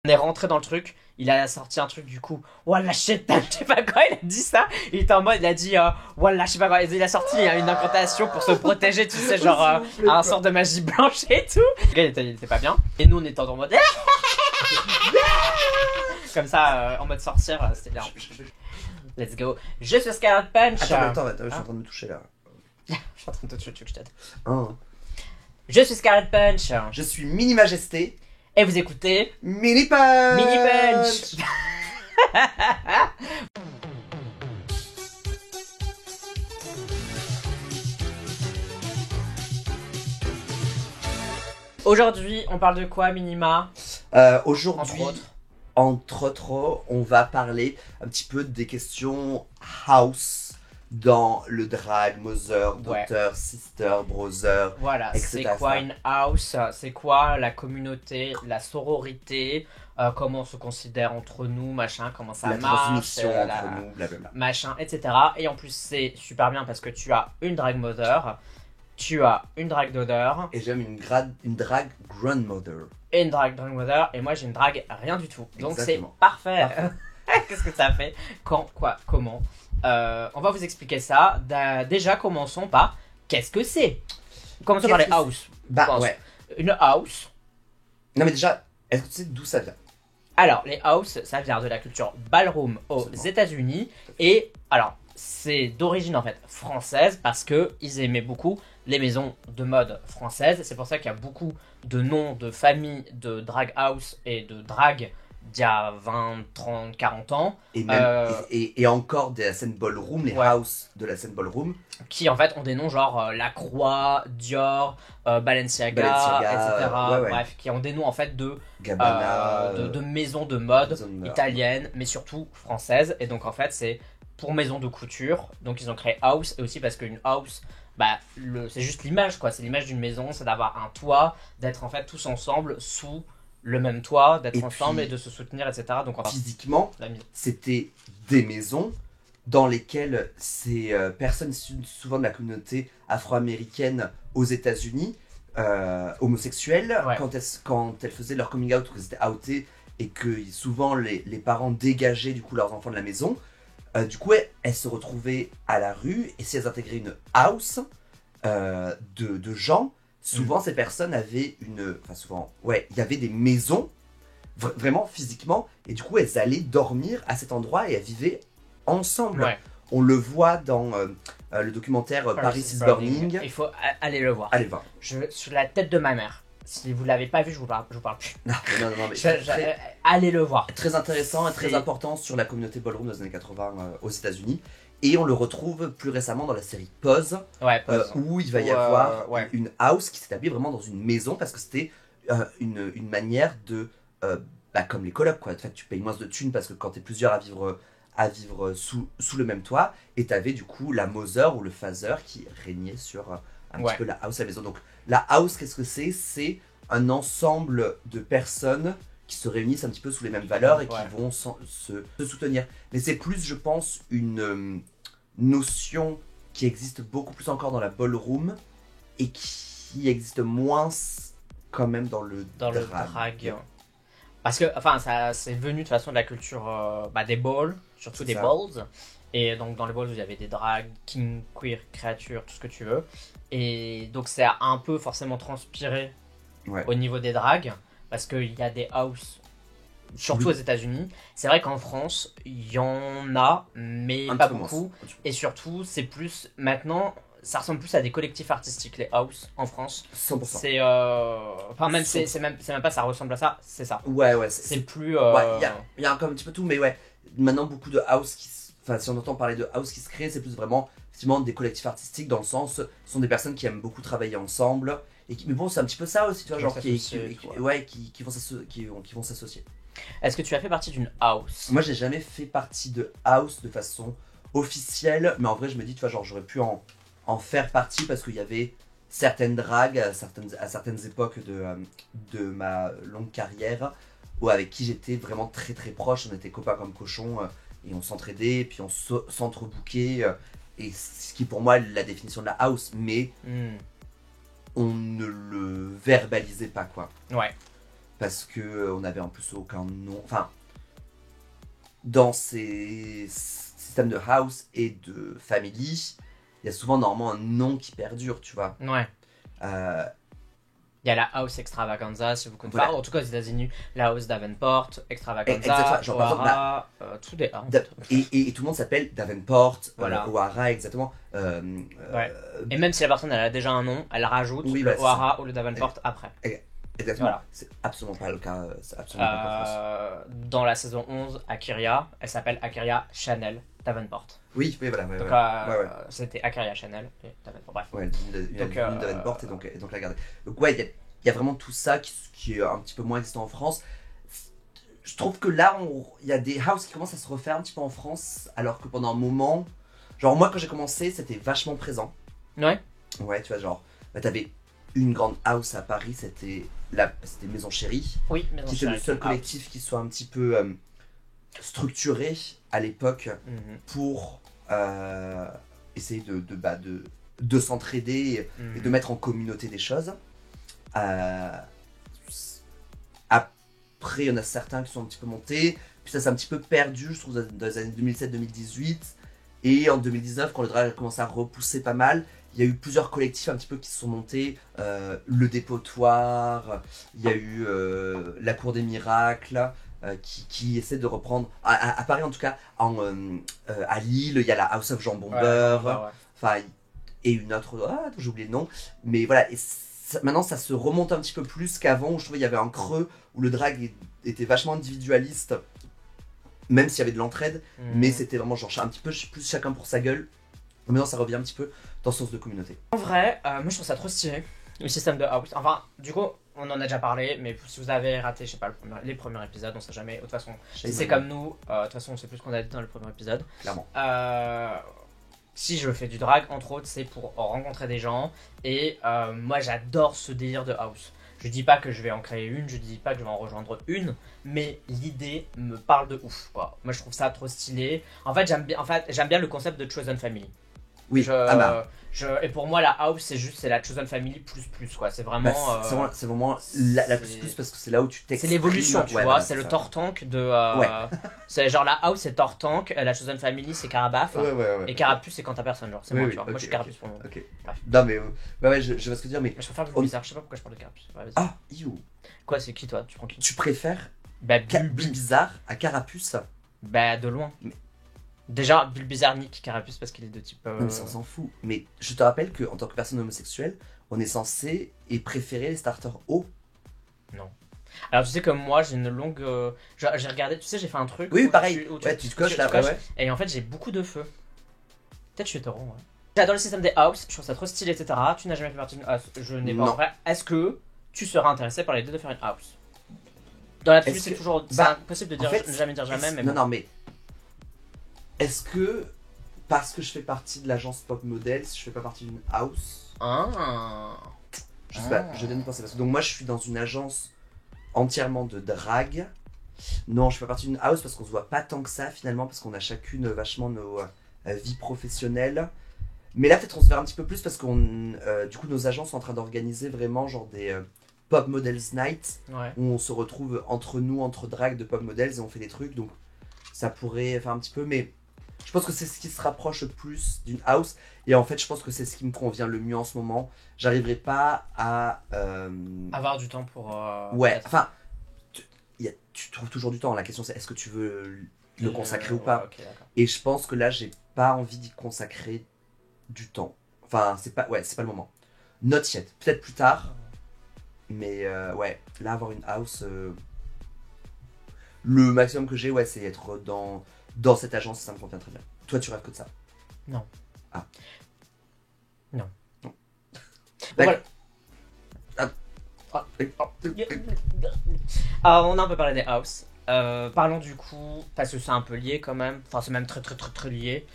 On est rentré dans le truc, il a sorti un truc du coup, Wallah shaitan, je sais pas quoi, il a dit ça, il était en mode, il a dit, Wallah, je sais pas quoi, il a sorti une incantation pour se protéger, tu sais, genre un sort de magie blanche et tout. Le gars il était pas bien, et nous on était en mode, comme ça, en mode sorcière, c'était bien. Let's go. Je suis Scarlet Punch. Attends, je suis en train de me toucher là. Je suis en train de te toucher, tu veux que je t'aide. Hein. Je suis Scarlet Punch. Je suis Mini Majesté. Et vous écoutez Mini Punch. Mini Punch. Aujourd'hui, on parle de quoi, Minima? Aujourd'hui, Entre autres. entre autres, on va parler un petit peu des questions house dans le drag, mother, daughter, sister, brother. Voilà, etc. c'est quoi une house? C'est quoi la communauté, la sororité? Comment on se considère entre nous, machin, comment ça La marche, transmission entre nous, blablabla. machin, etc. Et en plus, c'est super bien parce que tu as une drag mother, tu as une drag daughter, Et j'aime une drag grandmother. et une drag mother, et moi j'ai une drag rien du tout. Donc c'est Exactement. parfait. Qu'est-ce que ça fait? Quand, quoi, comment? On va vous expliquer ça. Déjà, commençons par qu'est-ce que c'est? Commençons par les Qu'est-ce que house. Bah pense. ouais. Une house. Non mais déjà, est-ce que tu sais d'où ça vient? Alors, les house, ça vient de la culture ballroom aux Absolument. États-Unis. Et alors, c'est d'origine en fait française parce que ils aimaient beaucoup les maisons de mode françaises. C'est pour ça qu'il y a beaucoup de noms de familles de drag house et de drag d'il y a 20, 30, 40 ans. Et même et encore de la scène ballroom, les Ouais. house de la scène ballroom. Qui en fait ont des noms genre La Croix, Dior, Balenciaga, Balenciaga, etc. ouais. Bref, qui ont des noms en fait de Gabbana. de maisons de mode maisons de mode. italiennes, mais surtout françaises. Et donc en fait, c'est pour maison de couture. Donc ils ont créé house, et aussi parce qu'une house, bah, c'est juste l'image, quoi. C'est l'image d'une maison, c'est d'avoir un toit, d'être en fait tous ensemble sous le même toit, d'être Et ensemble puis, et de se soutenir, etc. Donc enfin, Physiquement, la mise. c'était des maisons dans lesquelles ces personnes issues souvent de la communauté afro-américaine aux États-Unis, homosexuelles, Ouais. quand elles faisaient leur coming out ou qu'elles étaient outées et que souvent les parents dégageaient du coup leurs enfants de la maison, du coup elles se retrouvaient à la rue, et si elles intégraient une house de gens, souvent ces personnes avaient il y avait des maisons vraiment physiquement, et du coup elles allaient dormir à cet endroit et elles vivaient ensemble. Ouais. On le voit dans le documentaire Paris is Burning. Il faut aller le voir. Allez, va. Je suis la tête de ma mère. Si vous l'avez pas vu, je vous parle plus. Non, mais Allez le voir. très intéressant et très C'est- important sur la communauté ballroom des années 80 aux États-Unis. Et on le retrouve plus récemment dans la série Pose, Ouais, pause. où il va y Où, avoir ouais. une house qui s'établit vraiment dans une maison, parce que c'était une manière de, comme les colocs, quoi. En fait, tu payes moins de thunes parce que quand t'es plusieurs à vivre sous le même toit, et t'avais du coup la mother ou le father qui régnait sur un Ouais. petit peu la house à la maison. Donc la house, qu'est-ce que c'est? C'est un ensemble de personnes qui se réunissent un petit peu sous les mêmes valeurs et qui Ouais. vont se soutenir. Mais c'est plus, je pense, une notion qui existe beaucoup plus encore dans la ballroom et qui existe moins quand même dans le Le drag. Parce que, enfin, ça c'est venu de toute façon de la culture des balls, surtout C'est des ça. balls. Et donc dans les balls, il y avait des drags, king, queer, créatures, tout ce que tu veux. Et donc c'est un peu forcément transpiré Ouais. au niveau des drags, parce qu'il y a des house, surtout aux États-Unis. C'est vrai qu'en France, il y en a, mais Un pas petit peu beaucoup. moins. Et surtout, c'est plus maintenant, ça ressemble plus à des collectifs artistiques, les house en France. 100%. C'est enfin même c'est même pas ça ressemble à ça, c'est ça. Ouais, C'est plus ouais, il y a encore un petit peu tout, mais ouais, maintenant beaucoup de house enfin, si on entend parler de house qui se crée, c'est plus vraiment effectivement des collectifs artistiques, dans le sens, ce sont des personnes qui aiment beaucoup travailler ensemble, et mais bon, c'est un petit peu ça aussi, tu vois, Qui genre vont qui s'associer, quoi. ouais, qui vont s'associer. Est-ce que tu as fait partie d'une house? Moi, j'ai jamais fait partie de house de façon officielle, mais en vrai, je me dis, tu vois, genre, j'aurais pu en faire partie parce qu'il y avait certaines dragues à certaines époques de ma longue carrière, ou avec qui j'étais vraiment très très proche. On était copains comme cochons, et on s'entraidait, et puis on s'entrebookait, et ce qui pour moi est la définition de la house, mais Hmm. on ne le verbalisait pas, quoi. Ouais. parce que on avait en plus aucun nom. Enfin, dans ces systèmes de house et de family, il y a souvent normalement un nom qui perdure, tu vois. Ouais. Euh, Il y a la House Extravaganza, si vous connaissez. Voilà. Enfin, en tout cas aux États-unis, la House Davenport, Exactement. Extravaganza, Genre, par exemple, O'Hara, tout des A. en Da- fait. et tout le monde s'appelle Davenport, Voilà. O'Hara, exactement. Ouais. Et même si la personne elle a déjà un nom, elle rajoute Oui, le bah, c'est O'Hara ou le Davenport après. Exactement. Voilà. C'est absolument pas le cas. C'est absolument pas le cas en France. Dans la saison 11, Akiria, elle s'appelle Akiria Chanel Davenport. Oui, oui, voilà. Donc ouais. c'était Akiria Chanel et Davenport. Bref. Ouais, une Donc, Davenport et donc la garder. Donc ouais, il y a vraiment tout ça qui est un petit peu moins existant en France. Je trouve que là, il y a des houses qui commencent à se refaire un petit peu en France, alors que pendant un moment, genre moi quand j'ai commencé, c'était vachement présent. Ouais. Ouais, tu vois, genre, bah, t'avais une grande house à Paris, c'était Maison Chérie, Oui, mais qui était le seul collectif qui soit un petit peu structuré à l'époque pour essayer de s'entraider et de mettre en communauté des choses. Après, il y en a certains qui sont un petit peu montés, puis ça s'est un petit peu perdu, je trouve, dans les années 2007-2018. Et en 2019, quand le drag a commencé à repousser pas mal, il y a eu plusieurs collectifs un petit peu qui se sont montés. Le Dépotoir, il y a eu la Cour des Miracles, qui essaie de reprendre, à Paris en tout cas, à Lille, il y a la House of Jean Bomber, enfin, et une autre, j'ai oublié le nom, mais voilà, et maintenant ça se remonte un petit peu plus qu'avant, où je trouvais qu'il y avait un creux, où le drag était vachement individualiste, même s'il y avait de l'entraide, mais c'était vraiment genre un petit peu plus chacun pour sa gueule. Maintenant ça revient un petit peu dans ce sens de communauté. En vrai, moi je trouve ça trop stylé, le système de house. Enfin, du coup, on en a déjà parlé, mais si vous avez raté, je sais pas, les premiers épisodes, on sait jamais. De toute façon, si c'est comme nous, de toute façon, on sait plus ce qu'on a dit dans le premier épisode. Clairement. Si je fais du drag, entre autres, c'est pour rencontrer des gens. Et moi, j'adore ce délire de house. Je dis pas que je vais en créer une, je dis pas que je vais en rejoindre une, mais l'idée me parle de ouf, quoi. Moi, je trouve ça trop stylé. En fait, j'aime bien le concept de Chosen Family. Oui, et pour moi, la house, c'est la Chosen Family plus, quoi. C'est vraiment. C'est vraiment la plus parce que c'est là où tu t'exprimes. C'est l'évolution, tu vois. Voilà, c'est le ça. Tortank de. C'est genre la house, c'est Tortank. La Chosen Family, c'est Carabaf. Ouais. Et Carapuce, c'est quand t'as personne, genre. C'est moi, tu vois. Okay, moi, je suis Carapuce pour le moment. Ok. Bref. Non, mais. Ouais, je vois ce que tu veux dire, mais. Je préfère Bulbizarre. Je sais pas pourquoi je parle de Carapuce. Ouais, Ah, you. Quoi, c'est qui, toi? Tu prends qui? Tu préfères Bah, Bulbizarre à Carapuce? Bah, de loin. Mais... Déjà, Bulbizarre nique Carapuce parce qu'il est de type. Non, mais ça, on s'en fout. Mais je te rappelle qu'en tant que personne homosexuelle, on est censé et préférer les starters hauts. Non. Alors, tu sais, comme moi, j'ai une longue. J'ai regardé, tu sais, j'ai fait un truc. Oui, pareil. Tu te coches là, ouais. Et en fait, j'ai beaucoup de feu. Peut-être je suis taureau, ouais. J'adore le système des house, je trouve ça trop stylé, etc. Tu n'as jamais fait partie d'une house. Je n'ai pas en vrai. Est-ce que tu seras intéressé par l'idée de faire une house? Dans l'absolu, c'est toujours. C'est impossible de dire jamais dire jamais, mais. Non, mais. Est-ce que. Parce que je fais partie de l'agence Pop Models, je fais pas partie d'une house? Je sais pas, je viens de penser. Parce que donc, moi, je suis dans une agence entièrement de drag. Non, je fais pas partie d'une house parce qu'on se voit pas tant que ça finalement, parce qu'on a chacune vachement nos vies professionnelles. Mais là, peut-être on se verra un petit peu plus parce qu'on, du coup, nos agences sont en train d'organiser vraiment genre des Pop Models Night où on se retrouve entre nous, entre drag de Pop Models et on fait des trucs. Donc, ça pourrait faire un petit peu, mais je pense que c'est ce qui se rapproche plus d'une house. Et en fait, je pense que c'est ce qui me convient le mieux en ce moment. J'arriverai pas à avoir du temps pour. Ouais, enfin, tu trouves toujours du temps. La question, c'est est-ce que tu veux le consacrer ou pas. Okay, et je pense que là, j'ai pas envie d'y consacrer du temps. Enfin, c'est pas le moment. Not yet. Peut-être plus tard. Mais ouais, là, avoir une house, le maximum que j'ai, ouais, c'est être dans cette agence, ça me convient très bien. Toi, tu rêves que de ça? Non. Ah. Non. D'accord. Alors, on a un peu parlé des house. Parlons du coup, parce que c'est un peu lié quand même, enfin c'est même très lié.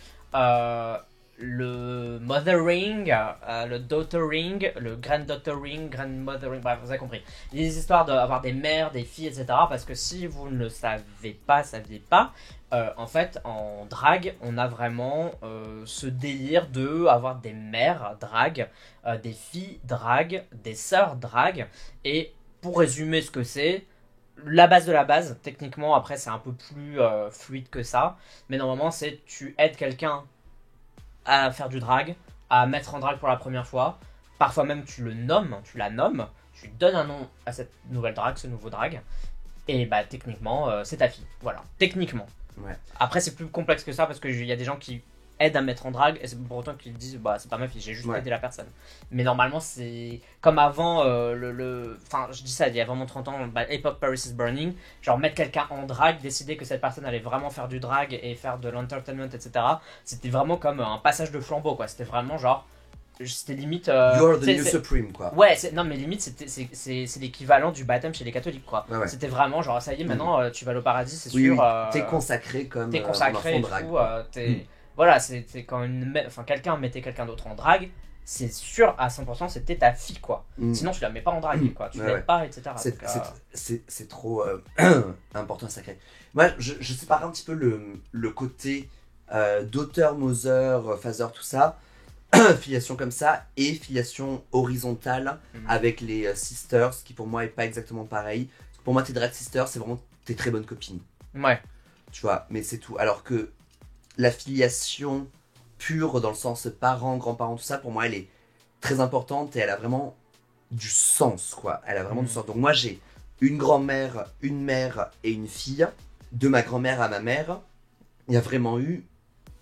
Le Mother Ring, le Daughter Ring, le Granddaughter Ring, Grandmother Ring, bref, vous avez compris. Les histoires d'avoir des mères, des filles, etc. Parce que si vous ne saviez pas, en fait, en drag, on a vraiment ce délire de avoir des mères drag, des filles drag, des sœurs drag. Et pour résumer ce que c'est, la base de la base, techniquement, après c'est un peu plus fluide que ça, mais normalement c'est tu aides quelqu'un à faire du drag, à mettre en drag pour la première fois, parfois même tu la nommes, tu donnes un nom à cette nouvelle drag, ce nouveau drag, et bah techniquement c'est ta fille, voilà, techniquement. Ouais. Après c'est plus complexe que ça parce qu'il y a des gens qui aident à mettre en drag et c'est pour autant qu'ils disent bah c'est pas ma fille, j'ai juste aidé la personne. Mais normalement c'est comme avant enfin je dis ça il y a vraiment 30 ans, époque Paris is Burning, genre mettre quelqu'un en drag, décider que cette personne allait vraiment faire du drag et faire de l'entertainment etc. C'était vraiment comme un passage de flambeau quoi, c'était vraiment genre c'était limite You're the new supreme quoi. Ouais, non mais limite c'est l'équivalent du baptême chez les catholiques quoi. Ouais. C'était vraiment genre ça y est maintenant tu vas au paradis c'est Oui, sûr. oui. T'es consacré comme t'es consacré et drag, tout. Voilà, c'était quand enfin quelqu'un mettait quelqu'un d'autre en drague, c'est sûr à 100% c'était ta fille quoi. Sinon tu la mets pas en drague quoi, tu l'aides pas etc. C'est trop important et sacré. Moi je sépare un petit peu le côté d'auteur, Mother, Father, tout ça. Filiation comme ça et filiation horizontale avec les sisters, qui pour moi est pas exactement pareil. Pour moi tes drag sisters c'est vraiment tes très bonnes copines. Ouais. Tu vois, mais c'est tout. Alors que la filiation pure dans le sens parents, grands-parents, tout ça, pour moi elle est très importante et elle a vraiment du sens quoi. Elle a vraiment du sens. Donc moi j'ai une grand-mère, une mère et une fille. De ma grand-mère à ma mère, il y a vraiment eu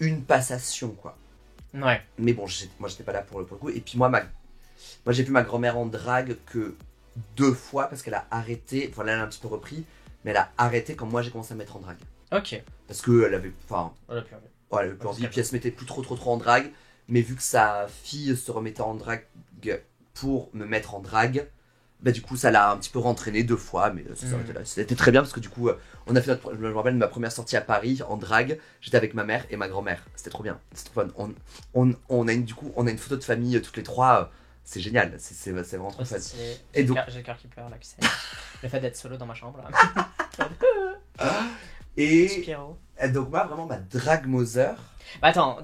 une passation quoi. Ouais. Mais bon, moi j'étais pas là pour le coup. Et puis moi j'ai vu ma grand-mère en drague que 2 fois parce qu'elle a arrêté. Enfin là elle a un petit peu repris, mais elle a arrêté quand moi j'ai commencé à me mettre en drague. Ok. Parce qu'elle avait. Enfin. Elle a plus envie. Ouais, elle avait plus envie. Puis elle se mettait plus trop en drague. Mais vu que sa fille se remettait en drague pour me mettre en drague, bah du coup ça l'a un petit peu rentraîné 2 fois. Mais ça s'arrêtait là. C'était très bien parce que du coup on a fait je me rappelle ma première sortie à Paris en drague. J'étais avec ma mère et ma grand-mère. C'était trop bien. C'était trop fun. On a une photo de famille toutes les 3. C'est génial. C'est vraiment trop fun. Et donc j'ai le cœur qui pleure là. Le fait d'être solo dans ma chambre. Et donc moi vraiment ma drag mother. Attends,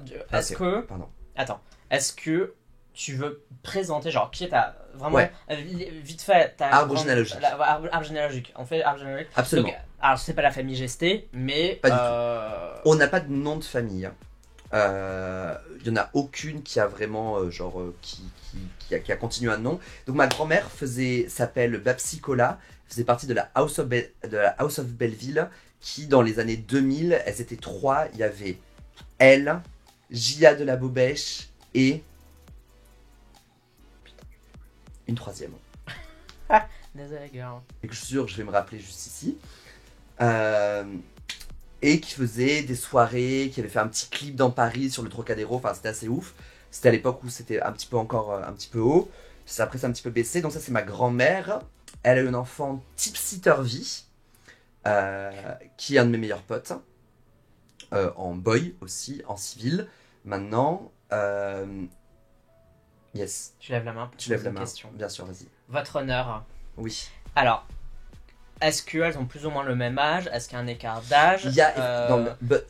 est-ce que tu veux présenter genre qui est ta vraiment vite fait ta arbre généalogique. Arbre généalogique. On fait arbre généalogique. Absolument. Donc, alors c'est pas la famille gestée, mais pas du tout. On n'a pas de nom de famille. Il y en a aucune qui a vraiment qui a continué un nom. Donc ma grand-mère s'appelle Babsi Cola, faisait partie de la House of Belleville, qui dans les années 2000, elles étaient 3. Il y avait elle, Gia de la Bobèche et une 3e. Désolé girl. Et que je suis sûr que je vais me rappeler juste ici. Et qui faisait des soirées, qui avait fait un petit clip dans Paris sur le Trocadéro, enfin c'était assez ouf. C'était à l'époque où c'était un petit peu encore un petit peu haut. Après c'est un petit peu baissé. Donc ça c'est ma grand-mère. Elle a eu un enfant Tipsy Turvy, qui est un de mes meilleurs potes. En boy aussi, en civil. Maintenant, yes. Tu lèves la main pour poser une question. Bien sûr, vas-y. Votre honneur. Oui. Alors, est-ce qu'elles ont plus ou moins le même âge? Est-ce qu'il y a un écart d'âge?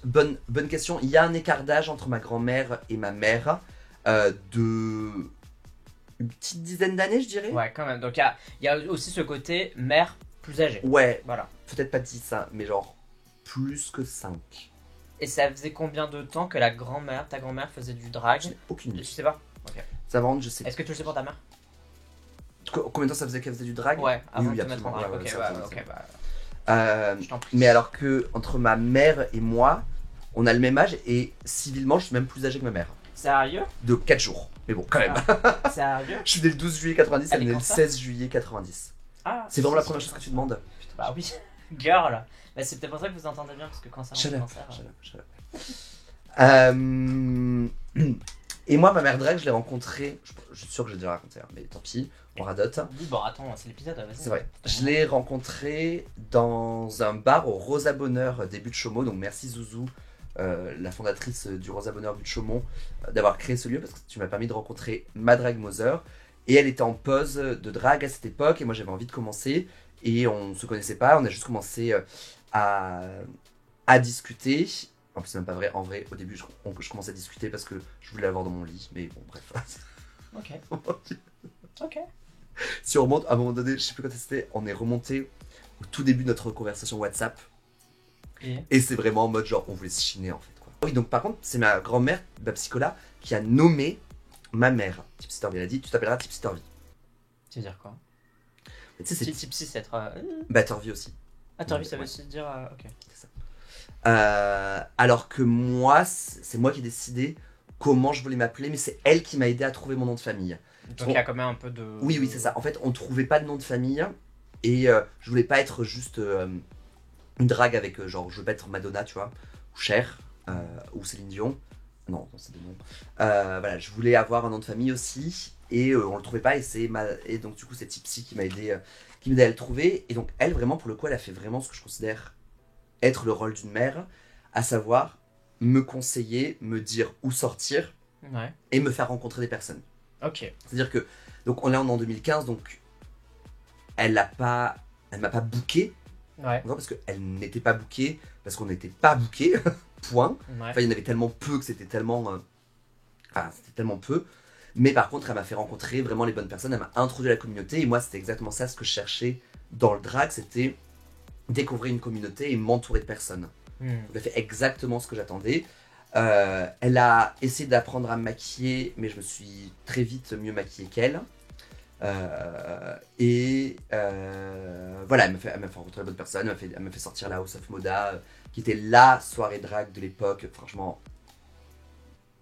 Bonne question. Il y a un écart d'âge entre ma grand-mère et ma mère de une petite dizaine d'années, je dirais. Ouais, quand même. Donc il y a aussi ce côté mère plus âgée. Ouais. Voilà. Peut-être pas 10, hein, mais genre plus que 5. Et ça faisait combien de temps que ta grand-mère faisait du drag? Je n'ai aucune idée. Tu sais pas? Ok. Ça va, je sais. Est-ce que tu le sais pour ta mère? Combien de temps ça faisait qu'elle faisait du drag? Ouais, avant oui, de te mettre en drag. Je t'en prie. Mais alors que entre ma mère et moi, on a le même âge et civilement, je suis même plus âgé que ma mère. Sérieux? De 4 jours. Mais bon, quand même. Sérieux? Je suis né le 12 juillet 90, elle est née le 16 juillet 90. Ah, c'est vraiment la première chose que tu demandes? Putain, bah oui. Girl. Bah, c'est peut-être pour ça que vous entendez bien, parce que quand ça Shut up. Cancer. Et moi, ma mère drag, je l'ai rencontrée. Je suis sûr que j'ai déjà raconté, hein, mais tant pis, on radote. Oui, bon, attends, c'est l'épisode, vas-y. C'est vrai. Je l'ai rencontrée dans un bar au Rosa Bonheur des Buttes-Chaumont. Donc merci Zouzou, la fondatrice du Rosa Bonheur Buttes-Chaumont, d'avoir créé ce lieu parce que tu m'as permis de rencontrer ma drag mother. Et elle était en pause de drag à cette époque et moi j'avais envie de commencer. Et on ne se connaissait pas, on a juste commencé à discuter. En plus, c'est même pas vrai. En vrai, au début, je commençais à discuter parce que je voulais l'avoir dans mon lit. Mais bon, bref. Ok. Si on remonte, à un moment donné, je sais plus quand c'était, on est remonté au au tout début de notre conversation WhatsApp. Et Et c'est vraiment en mode genre, on voulait se chiner en fait, quoi. Oui, donc par contre, c'est ma grand-mère, ma psychola, qui a nommé ma mère Tipsy-Turvy. Elle a dit, tu t'appelleras Tipsy-Turvy. tu veux dire quoi? Tu sais, c'est Tipsy, c'est être. bah, Turvy aussi. Ah, t'as vu, ça veut Ouais. aussi dire. Ok. C'est ça. Alors que moi, c'est moi qui ai décidé comment je voulais m'appeler, mais c'est elle qui m'a aidé à trouver mon nom de famille. Donc il y a quand même un peu de. Oui, oui, c'est ça. En fait, on trouvait pas de nom de famille et je voulais pas être juste une drague avec genre, je veux pas être Madonna, tu vois, ou Cher, ou Céline Dion. Non, c'est des noms. Voilà, je voulais avoir un nom de famille aussi et on le trouvait pas et donc du coup c'est Tipsy qui m'a aidé, qui m'aidait à le trouver et donc elle vraiment pour le coup elle a fait vraiment ce que je considère être le rôle d'une mère, à savoir me conseiller, me dire où sortir Ouais. et me faire rencontrer des personnes. Ok. C'est-à-dire que, donc on est en 2015, donc elle m'a pas booké, Ouais. parce qu'elle n'était pas bookée, parce qu'on n'était pas booké, point. Ouais. Enfin, il y en avait tellement peu que c'était tellement peu. Mais par contre, elle m'a fait rencontrer vraiment les bonnes personnes, elle m'a introduit à la communauté, et moi c'était exactement ça ce que je cherchais dans le drag, c'était découvrir une communauté et m'entourer de personnes. Hmm. Donc, elle a fait exactement ce que j'attendais. Elle a essayé d'apprendre à me maquiller, mais je me suis très vite mieux maquillée qu'elle. Voilà, elle m'a fait rencontrer la bonne personne, elle m'a fait sortir la House of Moda, qui était la soirée drag de l'époque. Franchement,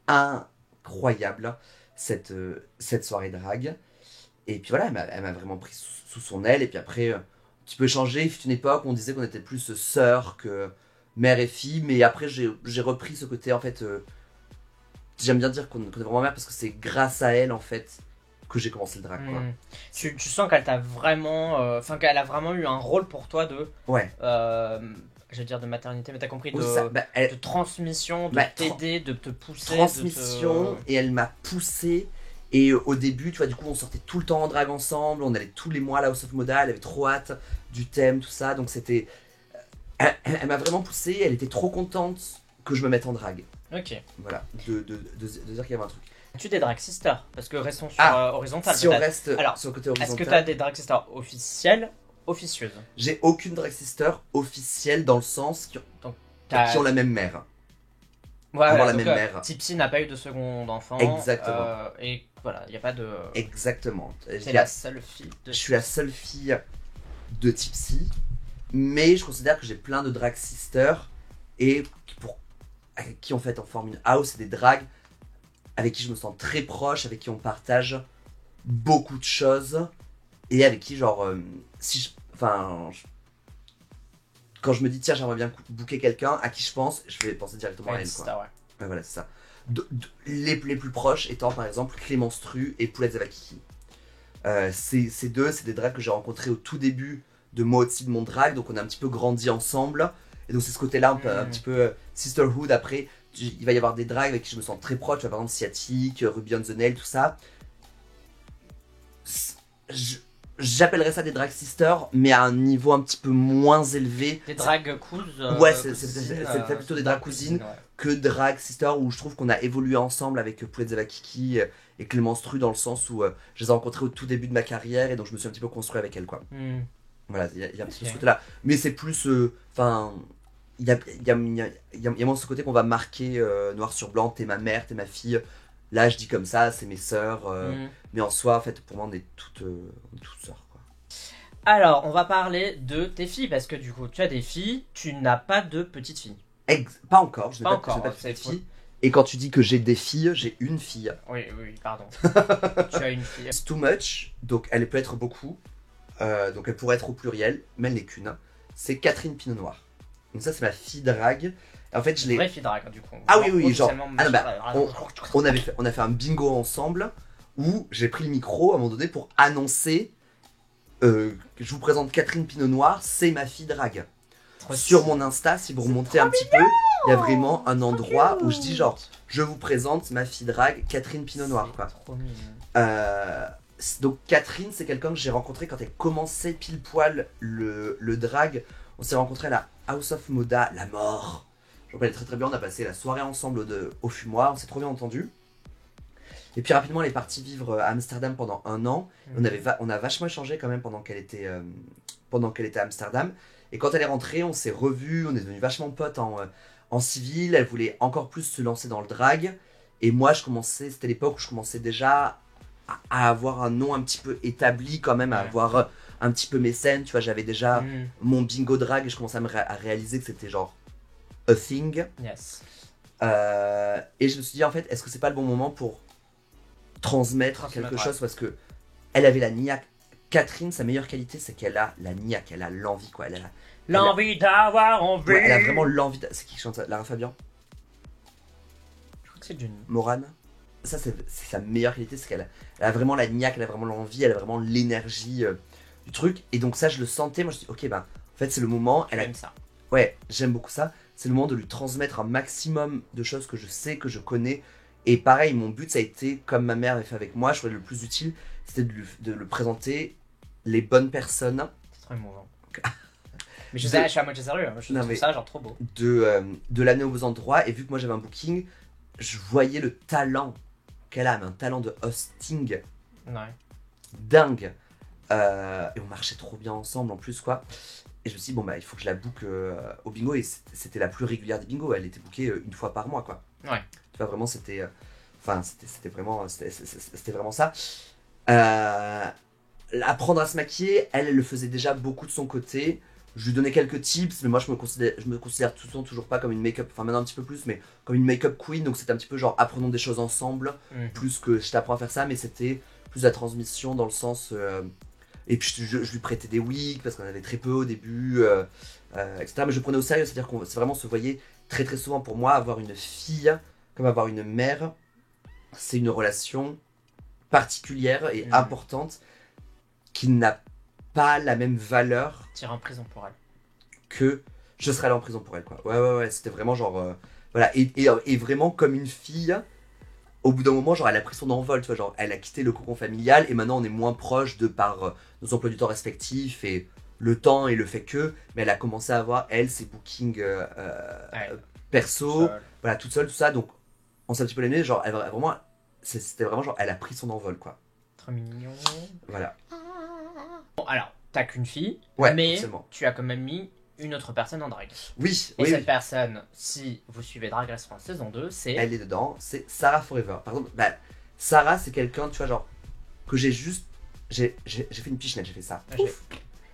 incroyable cette soirée drag. Et puis voilà, elle m'a vraiment pris sous son aile. Et puis après, un petit peu changé. Il fut une époque où on disait qu'on était plus sœurs que mère et fille. Mais après, j'ai repris ce côté, en fait. J'aime bien dire qu'on est vraiment mère parce que c'est grâce à elle, en fait, que j'ai commencé le drag, quoi. Hmm. Tu sens qu'elle t'a vraiment. Enfin, qu'elle a vraiment eu un rôle pour toi de. Ouais. Je veux dire de maternité, mais t'as compris, de, Oui, ça, bah, elle- de transmission, de Bah, t'aider, de te pousser. transmission, De te... et elle m'a poussé. Et au début, tu vois, du coup, on sortait tout le temps en drag ensemble, on allait tous les mois à la House of Moda, elle avait trop hâte du thème, tout ça, donc c'était. Elle m'a vraiment poussé, elle était trop contente que je me mette en drag. Ok. Voilà, de dire qu'il y avait un truc. As-tu des drag sisters? Parce que restons sur Ah, horizontal. Si on peut-être. reste Alors, sur le côté Est-ce que horizontal, tu as des drag sisters officielles, officieuses? j'ai aucune drag sister officielle dans le sens qui T'as- ont la même mère. Ouais, avoir la donc, même mère. Tipsy n'a pas eu de second enfant. Exactement. Et voilà, il n'y a pas de. Exactement. C'est la seule fille de. Je suis la seule fille de Tipsy, mais je considère que j'ai plein de drag sisters et avec qui en fait on forme une house et des drags avec qui je me sens très proche, avec qui on partage beaucoup de choses et avec qui genre quand je me dis tiens j'aimerais bien booker quelqu'un à qui je pense, je vais penser directement à Ouais, elle, sister, quoi. ouais. Ouais, voilà, c'est ça. Les plus proches étant par exemple Clémence Tru et Poulette Zavakiki. Ces deux, c'est des drags que j'ai rencontrés au tout début de moi aussi de mon drag, donc on a un petit peu grandi ensemble. Et donc c'est ce côté-là, un petit peu sisterhood. Après, il va y avoir des drags avec qui je me sens très proche, tu vois, par exemple Sciatique, Ruby on the Nail, tout ça. J'appellerais ça des drag sisters, mais à un niveau un petit peu moins élevé. Des drag cousines. Ouais, c'est plutôt des drag cousines ouais. que drag sisters, où je trouve qu'on a évolué ensemble avec Poulette Zavakiki et Clémence Tru, dans le sens où je les ai rencontrées au tout début de ma carrière et donc je me suis un petit peu construit avec elles, quoi. Hmm. Voilà, il y a un petit peu Ok. ce côté-là. Mais c'est plus. Enfin. Il y a moins ce côté qu'on va marquer noir sur blanc, t'es ma mère, t'es ma fille. Là, je dis comme ça, c'est mes sœurs. Hmm. Mais en soi, en fait, pour moi, on est toutes sœurs, quoi. Alors, on va parler de tes filles, parce que du coup, tu as des filles, tu n'as pas de petites filles. Pas encore, je n'ai Pas pas, encore, je n'ai pas de c'est petite fille. Et quand tu dis que j'ai des filles, j'ai une fille. Oui, oui, pardon. Tu as une fille. It's too much, donc elle peut être beaucoup. Donc elle pourrait être au pluriel, mais elle n'est qu'une. C'est Catherine Pinot Noir. Donc ça, c'est ma fille drague. En fait, je l'ai. Vraie fille drague, du coup. Ah oui, oui, genre. Officiellement, Ah non, bah, machin, on a fait un bingo ensemble où j'ai pris le micro à un moment donné pour annoncer que je vous présente Catherine Pinot Noir, c'est ma fille drague. trop Sur stylé. mon Insta, si vous remontez un petit peu, il y a vraiment un endroit où je dis genre, je vous présente ma fille drague, Catherine Pinot Noir, C'est quoi. trop mignon. Donc Catherine, c'est quelqu'un que j'ai rencontré quand elle commençait pile poil le drag. On s'est rencontrés à la House of Moda, la mort. Je me rappelle très très bien, on a passé la soirée ensemble au fumoir, on s'est trop bien entendu. Et puis rapidement, elle est partie vivre à Amsterdam pendant 1 an. On a vachement échangé quand même pendant pendant qu'elle était à Amsterdam. Et quand elle est rentrée, on s'est revus, on est devenus vachement potes en civil. Elle voulait encore plus se lancer dans le drag. Et moi, c'était l'époque où je commençais déjà à avoir un nom un petit peu établi quand même, à avoir un petit peu mes scènes. Tu vois, j'avais déjà mon bingo drag et je commençais à réaliser que c'était genre a thing. Yes. Et je me suis dit, en fait, est-ce que c'est pas le bon moment pour transmettre quelque chose, parce que elle avait la niaque. Catherine, sa meilleure qualité, c'est qu'elle a la niaque, elle a l'envie, quoi. L'envie d'avoir envie. Ouais, elle a vraiment l'envie. C'est qui chante ça? Lara Fabian? Je crois que c'est June. Morane? Ça, c'est sa meilleure qualité, c'est elle a vraiment la niaque, elle a vraiment l'envie, elle a vraiment l'énergie du truc. Et donc, ça, je le sentais. Moi, je me suis dit, ok, ben, en fait, c'est le moment. J'aime ça. Ouais, j'aime beaucoup ça. C'est le moment de lui transmettre un maximum de choses que je sais, que je connais. Et pareil, mon but, ça a été, comme ma mère avait fait avec moi, je trouvais le plus utile, c'était de le présenter les bonnes personnes. C'est trop émouvant. Mais je suis à moitié sérieux, je trouve ça genre trop beau. De l'amener aux beaux endroits, et vu que moi j'avais un booking, je voyais le talent qu'elle a, mais un talent de hosting dingue. Et on marchait trop bien ensemble en plus, quoi. Et je me suis dit, bon, bah, il faut que je la book au bingo, et c'était la plus régulière des bingos, elle était bookée une fois par mois, quoi. Ouais. Tu vois, vraiment, c'était vraiment ça. Apprendre à se maquiller, elle le faisait déjà beaucoup de son côté. Je lui donnais quelques tips, mais moi je me considère tout le temps toujours pas comme une make-up, enfin maintenant un petit peu plus, mais comme une make-up queen, donc c'était un petit peu genre apprenons des choses ensemble, plus que je t'apprends à faire ça, mais c'était plus la transmission dans le sens... et puis je lui prêtais des wigs, parce qu'on avait très peu au début, etc. Mais je le prenais au sérieux, c'est-à-dire qu'on vraiment se voyait très très souvent. Pour moi, avoir une fille comme avoir une mère, c'est une relation particulière et importante qui n'a pas la même valeur. T'irais en prison pour elle. Que je serais allé en prison pour elle, quoi. Ouais, c'était vraiment genre... voilà, et vraiment comme une fille, au bout d'un moment, genre elle a pris son envol, tu vois, genre elle a quitté le cocon familial et maintenant on est moins proche de par nos emplois du temps respectifs et le temps et le fait que, mais elle a commencé à avoir, elle, ses bookings perso, voilà, toute seule, tout ça, donc on s'est un petit peu l'aimé, genre, c'était vraiment genre, elle a pris son envol, quoi. Trop mignon. Voilà. Bon, alors, t'as qu'une fille, mais forcément. Tu as quand même mis une autre personne en drague. Oui. Et cette personne, si vous suivez Drag Race France saison 2, c'est... Elle est dedans, c'est Sarah Forever. Par contre, bah, Sarah, c'est quelqu'un, tu vois, genre, que j'ai fait une pichenette, j'ai fait ça.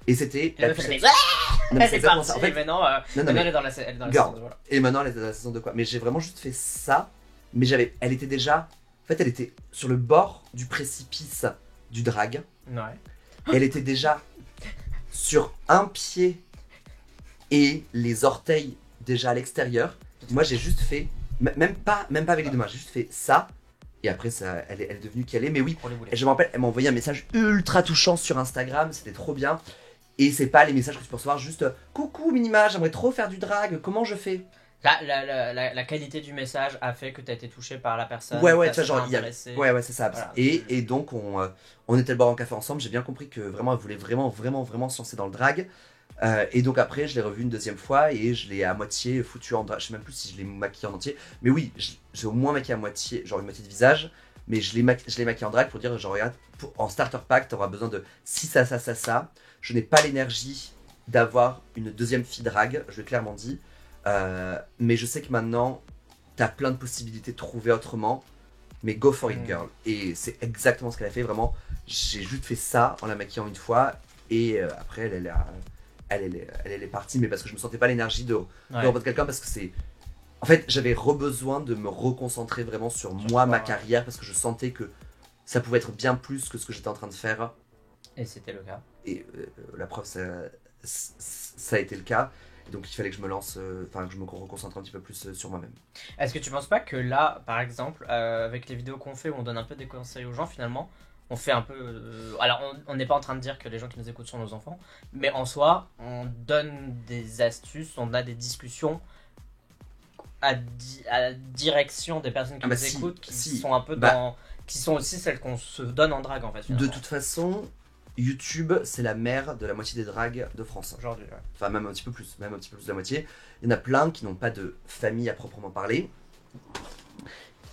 Et c'était... Elle est partie, en fait, maintenant, elle est dans la saison 2, voilà. Et maintenant, elle est dans la saison 2, quoi. Mais j'ai vraiment juste fait ça, mais elle était déjà... En fait, elle était sur le bord du précipice du drag. Ouais. Elle était déjà sur un pied et les orteils déjà à l'extérieur. Moi, j'ai juste fait, même pas avec les deux mains, j'ai juste fait ça. Et après, ça, elle est devenue qui elle est. Mais oui, je me rappelle, elle m'a envoyé un message ultra touchant sur Instagram, c'était trop bien. Et c'est pas les messages que tu peux recevoir, juste coucou Minima, j'aimerais trop faire du drag, comment je fais? La qualité du message a fait que tu as été touché par la personne. Ouais, tu vois, genre, ouais, c'est ça. Voilà. Et donc, on était le boire en café ensemble. J'ai bien compris que vraiment, elle voulait vraiment se lancer dans le drag. Et donc, après, je l'ai revue une deuxième fois et je l'ai à moitié foutu en drag. Je sais même plus si je l'ai maquillée en entier. Mais oui, j'ai au moins maquillé à moitié, genre une moitié de visage. Mais je l'ai maquillée en drag pour dire, genre, regarde, en starter pack, t'auras besoin de si ça. Je n'ai pas l'énergie d'avoir une deuxième fille drag, je l'ai clairement dit. Mais je sais que maintenant, t'as plein de possibilités de trouver autrement. Mais go for it, girl. Et c'est exactement ce qu'elle a fait, vraiment. J'ai juste fait ça en la maquillant une fois. Et après, elle est partie. Mais parce que je me sentais pas l'énergie de reprendre quelqu'un. Parce que c'est... En fait, j'avais besoin de me reconcentrer vraiment sur moi, ma carrière. Parce que je sentais que ça pouvait être bien plus que ce que j'étais en train de faire. Et c'était le cas. Et la preuve, ça a été le cas. Donc il fallait que je me lance, que je me reconcentre un petit peu plus sur moi-même. Est-ce que tu penses pas que là, par exemple, avec les vidéos qu'on fait où on donne un peu des conseils aux gens, finalement, on fait un peu... alors on n'est pas en train de dire que les gens qui nous écoutent sont nos enfants, mais en soi, on donne des astuces, on a des discussions à la direction des personnes qui nous écoutent, qui sont un peu qui sont aussi celles qu'on se donne en drague en fait. Finalement. De toute façon... YouTube, c'est la mère de la moitié des drags de France. Aujourd'hui, ouais. Enfin, même un petit peu plus de la moitié. Il y en a plein qui n'ont pas de famille à proprement parler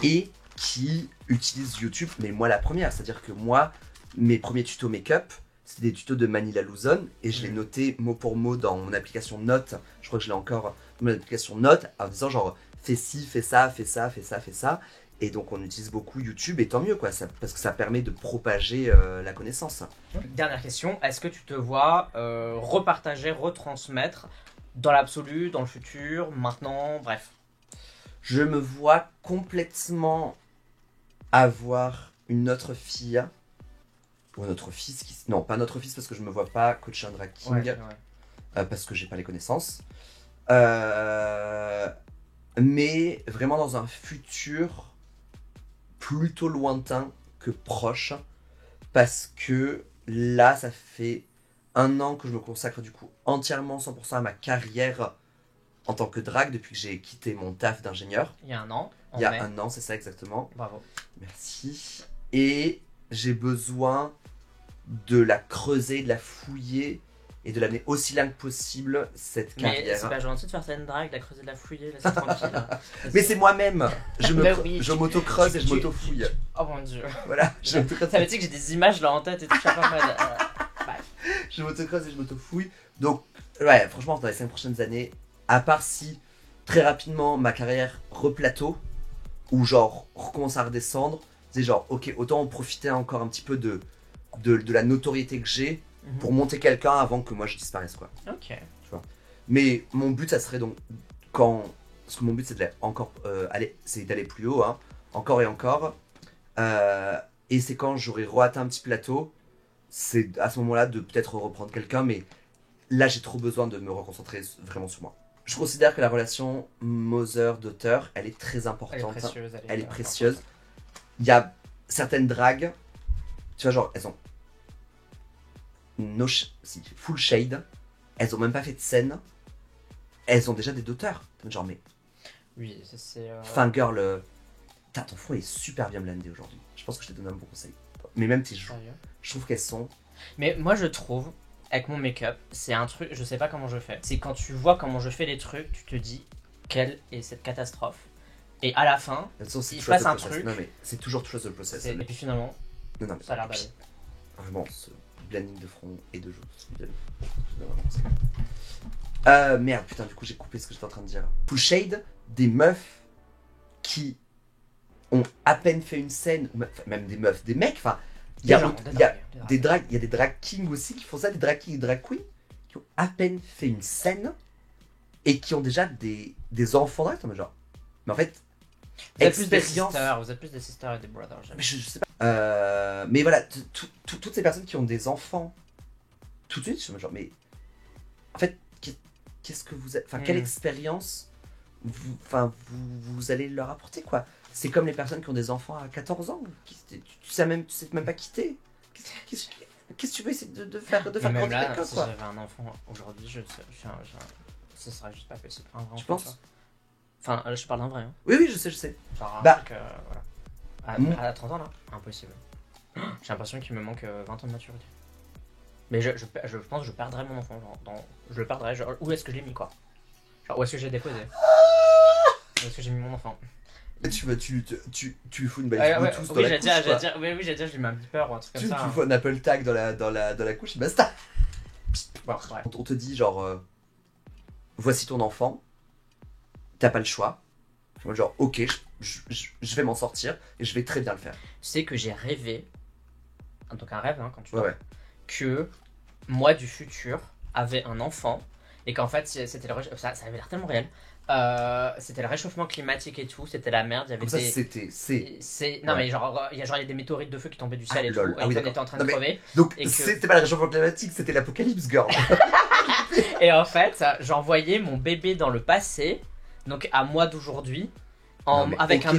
et qui utilisent YouTube, mais moi la première. C'est-à-dire que moi, mes premiers tutos make-up, C'était des tutos de Manila Luzon et je l'ai noté mot pour mot dans mon application Notes. Je crois que je l'ai encore dans mon application Notes en disant genre fais ci, fais ça, fais ça, fais ça, fais ça. Et donc on utilise beaucoup YouTube et tant mieux quoi, parce que ça permet de propager la connaissance. Dernière question, est-ce que tu te vois repartager, retransmettre dans l'absolu, dans le futur, maintenant, bref? Je me vois complètement avoir une autre fille ou un autre fils non, pas notre fils parce que je me vois pas coacher un drag king parce que j'ai pas les connaissances. Mais vraiment dans un futur plutôt lointain que proche, parce que là ça fait 1 an que je me consacre du coup entièrement 100% à ma carrière en tant que drag depuis que j'ai quitté mon taf d'ingénieur. Il y a 1 an. Il y a 1 an, c'est ça exactement. Bravo. Merci. Et j'ai besoin de la creuser, de la fouiller et de l'amener aussi loin que possible, cette carrière. Mais c'est pas gentil de faire une drague, de la creuser, de la fouiller, là c'est tranquille. Mais c'est moi-même. Je oui, m'auto-creuse et je m'auto-fouille. Oh mon dieu. Voilà. Ça veut dire que j'ai des images là en tête et tout, chaque fois. Je m'auto-creuse et je m'auto-fouille. Donc, ouais, franchement, dans les 5 prochaines années, à part si très rapidement ma carrière replateau, ou genre recommence à redescendre, c'est genre, ok, autant en profiter encore un petit peu de la notoriété que j'ai pour monter quelqu'un avant que moi je disparaisse, quoi. Ok. Tu vois. Mais mon but, ça serait donc, parce que mon but c'est d'aller plus haut, hein, encore et encore. Et c'est quand j'aurai re-atteint un petit plateau, c'est à ce moment-là de peut-être reprendre quelqu'un, mais là j'ai trop besoin de me reconcentrer vraiment sur moi. Je considère que la relation mother-daughter, elle est très importante. Elle est précieuse. Elle est précieuse. Il y a certaines dragues, tu vois, genre, elles ont full shade, elles ont même pas fait de scène, elles ont déjà des daughters. Genre, mais. Oui, ça c'est. Fangirl, ton front est super bien blendé aujourd'hui. Je pense que je t'ai donné un bon conseil. Mais même si je trouve qu'elles sont. Mais moi je trouve, avec mon make-up, c'est un truc, je sais pas comment je fais. C'est quand tu vois comment je fais les trucs, tu te dis, quelle est cette catastrophe? Et à la fin, il passe un truc. Non mais c'est toujours chose de process. Et puis finalement, non, ça a l'air d'aller. Vraiment, ce blending de front et de joues. Merde, putain, du coup j'ai coupé ce que j'étais en train de dire. Full shade, des meufs qui ont à peine fait une scène, même des meufs, des mecs, enfin, il y a des drag kings aussi qui font ça, des drag kings et drag queens qui ont à peine fait une scène et qui ont déjà des enfants drag, genre. Mais en fait, vous êtes plus des sisters et des brothers. Mais je sais pas. Mais voilà, toutes ces personnes qui ont des enfants, tout de suite, je suis genre, mais en fait, qu'est-ce que vous êtes, enfin, quelle expérience vous allez leur apporter, quoi. C'est comme les personnes qui ont des enfants à 14 ans, tu sais même pas quitter. Qu'est-ce que tu veux essayer de faire même là, quelqu'un, si quoi. j'avais un enfant aujourd'hui, ce serait juste pas possible. Tu penses? Enfin, là, je parle d'un vrai. Hein. Oui, je sais. Genre, voilà. À 30 ans, là, impossible. J'ai l'impression qu'il me manque 20 ans de maturité. Mais je pense que je perdrais mon enfant. Je le perdrais. Genre, où est-ce que je l'ai mis, quoi? Genre, où est-ce que j'ai déposé? Où est-ce que j'ai mis mon enfant? Tu lui fous une balise Bluetooth dans la couche, j'ai dit, je lui mets un beeper ou un truc comme ça. Tu lui fous un Apple Tag dans la couche et basta. Bon, ouais. On te dit genre, voici ton enfant, t'as pas le choix. Genre, ok, je vais m'en sortir et je vais très bien le faire. Tu sais que j'ai rêvé, donc un rêve, hein, quand tu vois, que moi du futur avait un enfant et qu'en fait c'était ça avait l'air tellement réel. C'était le réchauffement climatique et tout, c'était la merde. Il y avait mais genre il y a des météorites de feu qui tombaient du ciel et tout, et on était en train de crever. Donc c'était pas le réchauffement climatique, c'était l'apocalypse, girl. Et en fait, j'envoyais mon bébé dans le passé, donc à moi d'aujourd'hui, avec un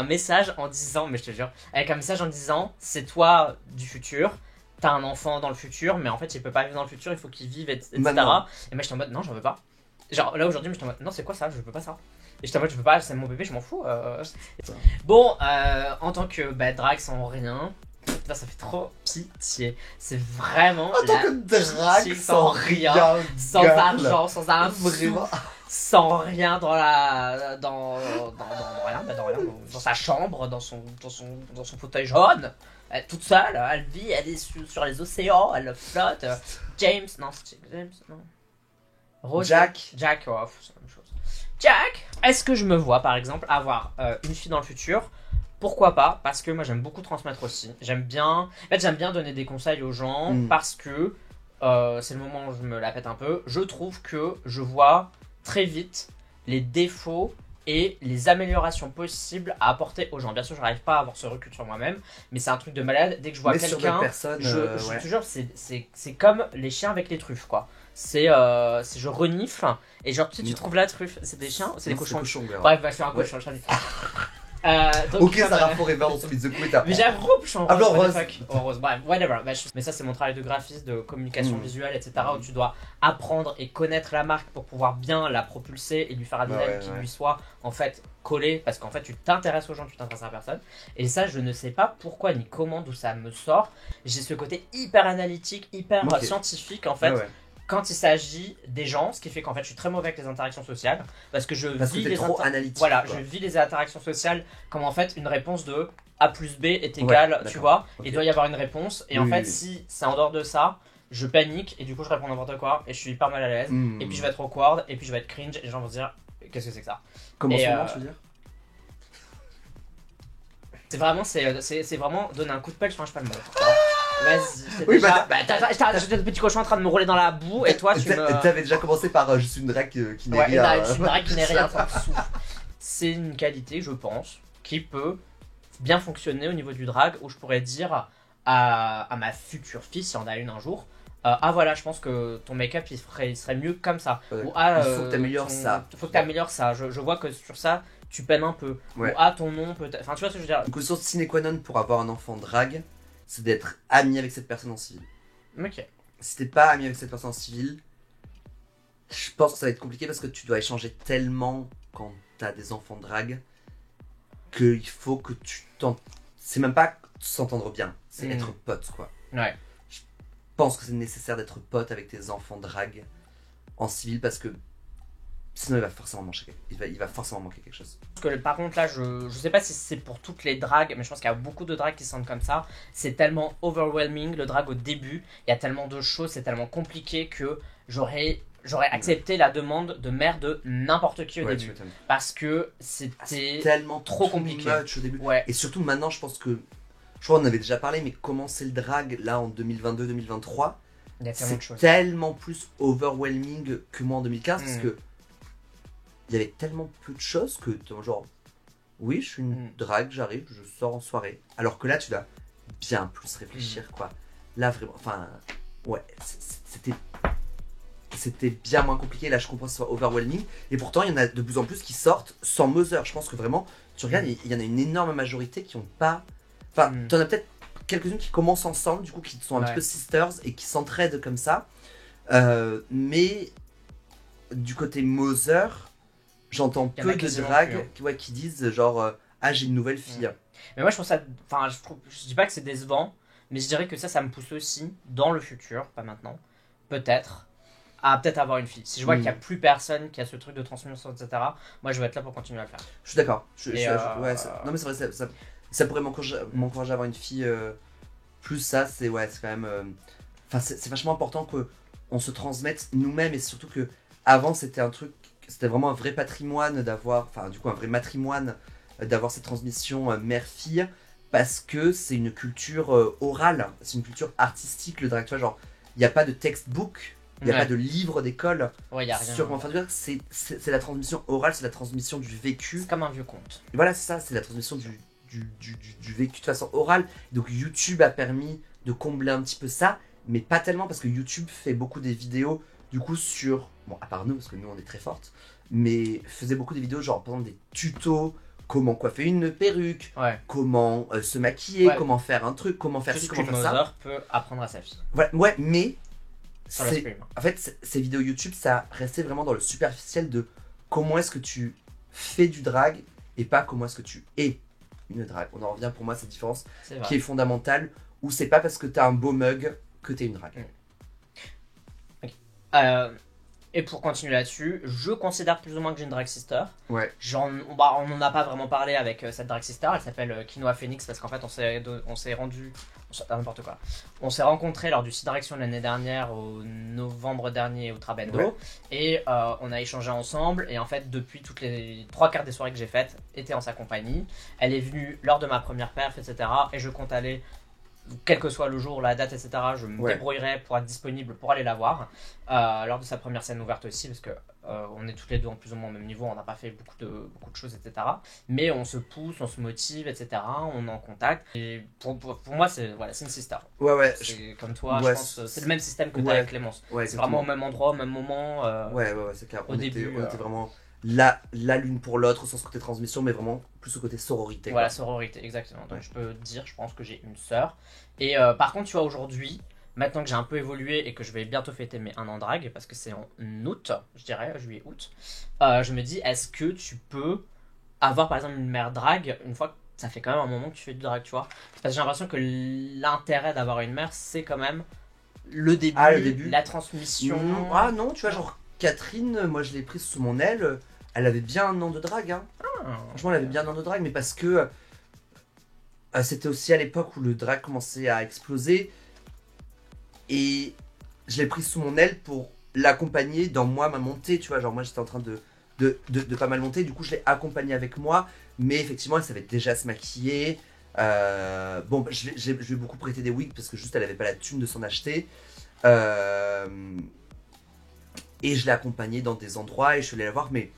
message en disant, mais je te jure, avec un message en disant, c'est toi du futur. T'as un enfant dans le futur, mais en fait il peut pas vivre dans le futur, il faut qu'il vive, etc. Et moi j'étais en mode non, j'en veux pas. Genre là aujourd'hui, j'étais en mode non, c'est quoi ça, je veux pas ça. Et j'étais en mode je veux pas, c'est mon bébé, je m'en fous. Bon, en tant que drag sans rien, putain, ça fait trop pitié. C'est vraiment. En tant que drag sans rien, sans argent, sans amour, sans rien dans rien, dans sa chambre, dans son fauteuil jaune. toute seule, elle vit, elle est sur les océans, elle flotte. James, non, c'est James, non. Rose, Jack. Jack, oh, c'est la même chose. Jack, est-ce que je me vois par exemple avoir une fille dans le futur? Pourquoi pas? Parce que moi j'aime beaucoup transmettre aussi. J'aime bien donner des conseils aux gens parce que c'est le moment où je me la pète un peu. Je trouve que je vois très vite les défauts et les améliorations possibles à apporter aux gens. Bien sûr, je n'arrive pas à avoir ce recul sur moi-même, mais c'est un truc de malade. Dès que je vois Mais sur quelqu'un, d'autres personnes, je ouais. te jure, c'est comme les chiens avec les truffes, quoi. Je renifle et genre tu trouves la truffe. C'est des chiens, c'est des Non, cochons. cochon, gars. Bref, bah, je fais un cochon. Donc, Ok, Sarah Forever dans son The Queen. mais j'avoue, je suis en Ah, non, rose, what rose. the fuck. Oh, rose, bref, whatever. Bah, mais ça, c'est mon travail de graphiste, de communication visuelle, etc. Où tu dois apprendre et connaître la marque pour pouvoir bien la propulser et lui faire un design qui lui soit en fait collé. Parce qu'en fait, tu t'intéresses aux gens, tu t'intéresses à la personne. Et ça, je ne sais pas pourquoi ni comment, d'où ça me sort. J'ai ce côté hyper analytique, hyper scientifique en fait. Quand il s'agit des gens, ce qui fait qu'en fait je suis très mauvais avec les interactions sociales parce que je vis trop analytique. voilà, quoi. je vis les interactions sociales comme en fait une réponse de A plus B est égal, tu vois, il doit y avoir une réponse et en fait si c'est en dehors de ça, je panique et du coup je réponds n'importe quoi et je suis hyper mal à l'aise et puis je vais être awkward et puis je vais être cringe et les gens vont se dire qu'est-ce que c'est que ça. Comment tu veux dire? C'est vraiment donner un coup de pelle sur un cheval mort. Vas-y, Oui, j'étais le petit cochon en train de me rouler dans la boue et toi tu me... T'avais déjà commencé par je suis une drague qui n'est Ouais, rien. je suis une drague qui n'est rien sans souffle. C'est une qualité, je pense, qui peut bien fonctionner au niveau du drag où je pourrais dire à ma future fille, si on a une un jour, ah voilà, je pense que ton make-up il serait mieux comme ça. Ou, il faut que t'améliores ça. Il faut que t'améliores ça. Je vois que sur ça, tu peines un peu. Ouais. Ou ah, ton nom peut-être. Enfin, tu vois ce que je veux dire. Une condition sine qua non pour avoir un enfant drag, c'est d'être ami avec cette personne en civil. Ok. Si t'es pas ami avec cette personne en civil, je pense que ça va être compliqué parce que tu dois échanger tellement quand t'as des enfants drag qu'il faut que tu t'entends. C'est même pas s'entendre bien, c'est être pote quoi. Ouais. Je pense que c'est nécessaire d'être pote avec tes enfants drag en civil parce que sinon il va forcément manquer, il va forcément manquer quelque chose. Parce que par contre là je sais pas si c'est pour toutes les dragues mais je pense qu'il y a beaucoup de dragues qui se sentent comme ça. C'est tellement overwhelming le drag au début, il y a tellement de choses, c'est tellement compliqué que j'aurais accepté la demande de mère de n'importe qui au début parce que c'était tellement trop compliqué au début. Ouais. Et surtout maintenant je pense que je crois qu'on en avait déjà parlé mais commencer le drag là en 2022-2023 c'est tellement plus overwhelming que moi en 2015 parce que il y avait tellement peu de choses que genre oui je suis une drague, j'arrive, je sors en soirée alors que là tu dois bien plus réfléchir quoi. Là vraiment, enfin ouais c'était bien moins compliqué, là je comprends que ce soit overwhelming et pourtant il y en a de plus en plus qui sortent sans Mother. Je pense que vraiment tu regardes il y en a une énorme majorité qui ont pas, enfin t'en as peut-être quelques-unes qui commencent ensemble du coup qui sont un petit peu sisters et qui s'entraident comme ça mais du côté Mother j'entends peu de dragues qui disent genre ah j'ai une nouvelle fille. Mais moi je trouve ça, enfin je dis pas que c'est décevant mais je dirais que ça me pousse aussi dans le futur, pas maintenant, peut-être à peut-être avoir une fille. Si je vois qu'il n'y a plus personne qui a ce truc de transmission, etc., moi je vais être là pour continuer à le faire. Je suis d'accord. Non mais c'est vrai, ça pourrait m'encourager à avoir une fille. Plus ça, c'est quand même. Enfin, c'est vachement important qu'on se transmette nous-mêmes et surtout que avant c'était un truc, c'était vraiment un vrai patrimoine d'avoir, enfin du coup un vrai matrimoine d'avoir cette transmission mère-fille parce que c'est une culture orale, c'est une culture artistique le drag. Tu vois, genre il n'y a pas de textbook. Il n'y a pas de livre d'école sur comment faire du drag, c'est la transmission orale, c'est la transmission du vécu. C'est comme un vieux conte. Et voilà, c'est ça, c'est la transmission du vécu de façon orale. Donc YouTube a permis de combler un petit peu ça, mais pas tellement parce que YouTube fait beaucoup des vidéos du coup sur, bon à part nous parce que nous on est très fortes, mais faisait beaucoup des vidéos genre par exemple des tutos, comment coiffer une perruque, comment se maquiller, comment faire un truc, comment faire ci, comment faire ça. Mother peut apprendre à sa fille. Voilà, ouais, mais en fait, ces vidéos YouTube, ça restait vraiment dans le superficiel de comment est-ce que tu fais du drag et pas comment est-ce que tu es une drag. On en revient pour moi à cette différence qui est fondamentale, où c'est pas parce que t'as un beau mug que t'es une drag. Et pour continuer là-dessus, je considère plus ou moins que j'ai une drag sister. Ouais. On n'en a pas vraiment parlé avec cette drag sister, elle s'appelle Quinoa Phoenix parce qu'en fait on s'est rendu, n'importe quoi. On s'est rencontrés lors du Six Direction l'année dernière, au novembre dernier au Trabendo, Ouais. et on a échangé ensemble. Et en fait, depuis toutes les 3/4 des soirées que j'ai faites, étaient en sa compagnie. Elle est venue lors de ma première perf, etc. Et je compte aller, quel que soit le jour, la date, etc., je me Ouais. débrouillerai pour être disponible pour aller la voir. Lors de sa première scène ouverte aussi, parce que on est toutes les deux en plus ou moins au même niveau, on n'a pas fait beaucoup de choses, etc. Mais on se pousse, on se motive, etc. On est en contact. Et pour moi, c'est voilà, c'est une sister. Ouais. C'est comme toi, Ouais, je pense, c'est le même système que tu as ouais. avec Clémence. Ouais, C'est vraiment exactement. au même endroit, au même moment. Ouais, c'est clair. Au On début, était vraiment la l'une pour l'autre, sans ce côté transmission, mais vraiment plus au côté sororité. Voilà, Quoi. sororité, exactement. Donc Ouais. je peux dire, je pense que j'ai une sœur. Et par contre, tu vois, aujourd'hui, maintenant que j'ai un peu évolué et que je vais bientôt fêter mes 1 an drag, parce que c'est en août, je dirais, juillet-août, je me dis, est-ce que tu peux avoir par exemple une mère drag une fois que ça fait quand même un moment que tu fais du drag, tu vois? Parce que j'ai l'impression que l'intérêt d'avoir une mère, c'est quand même le début, Le début. la transmission. Non, tu vois, genre Catherine, moi je l'ai prise sous mon aile, elle avait bien 1 an de drague. Hein. Franchement, elle avait bien 1 an de drague, mais parce que c'était aussi à l'époque où le drag commençait à exploser. Et je l'ai prise sous mon aile pour l'accompagner dans moi, ma montée, tu vois. Genre, moi j'étais en train de pas mal monter, du coup je l'ai accompagnée avec moi, mais effectivement elle savait déjà se maquiller. Bon, je lui ai beaucoup prêté des wigs parce que juste elle avait pas la thune de s'en acheter. Et je l'ai accompagnée dans des endroits et je suis allé la voir, mais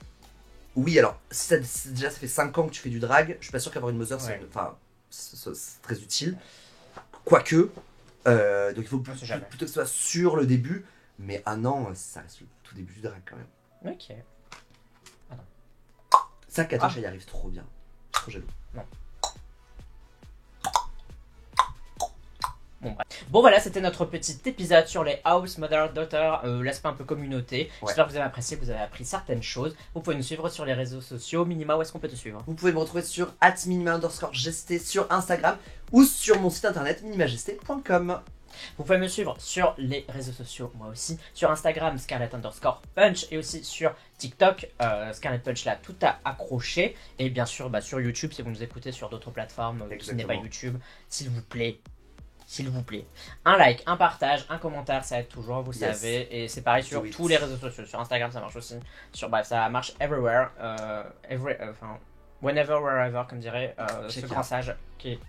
oui, alors, déjà ça fait 5 ans que tu fais du drag, je suis pas sûr qu'avoir une mother, Ouais. c'est très utile. Quoique, donc il faut On sait jamais. plutôt que ce soit sur le début, mais 1 an, ça reste le tout début du drag quand même. Ok. Ça, Katoche, elle y arrive trop bien. Trop jaloux. Bon voilà, c'était notre petit épisode sur les House Mother Daughter, l'aspect un peu communauté. Ouais. J'espère que vous avez apprécié, que vous avez appris certaines choses. Vous pouvez nous suivre sur les réseaux sociaux. Minima, où est-ce qu'on peut te suivre? Vous pouvez me retrouver sur @minima_gesté sur Instagram ou sur mon site internet minimagesté.com. Vous pouvez me suivre sur les réseaux sociaux, moi aussi, sur Instagram, Scarlett_Punch, et aussi sur TikTok, Scarlett Punch là, tout a accroché. Et bien sûr, sur YouTube, si vous nous écoutez sur d'autres plateformes qui n'est pas Exactement. YouTube, s'il vous plaît, un like, un partage, un commentaire, ça aide toujours, vous Yes. savez. Et c'est pareil sur Do it. tous les réseaux sociaux. Sur Instagram, ça marche aussi. Ça marche everywhere. Whenever, wherever, comme dirait ce Shakira. grand sage qui est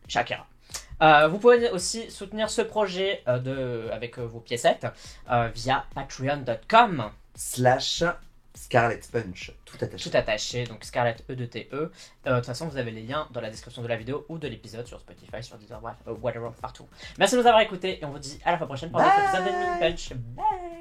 Shakira. Vous pouvez aussi soutenir ce projet avec vos piécettes via patreon.com. /Scarlett Punch. Tout attaché. Tout attaché, donc Scarlett E2TE. De toute façon, vous avez les liens dans la description de la vidéo ou de l'épisode sur Spotify, sur Deezer, bref, whatever, partout. Merci de nous avoir écoutés et on vous dit à la fois prochaine pour un autre épisode de Mini Punch. Bye!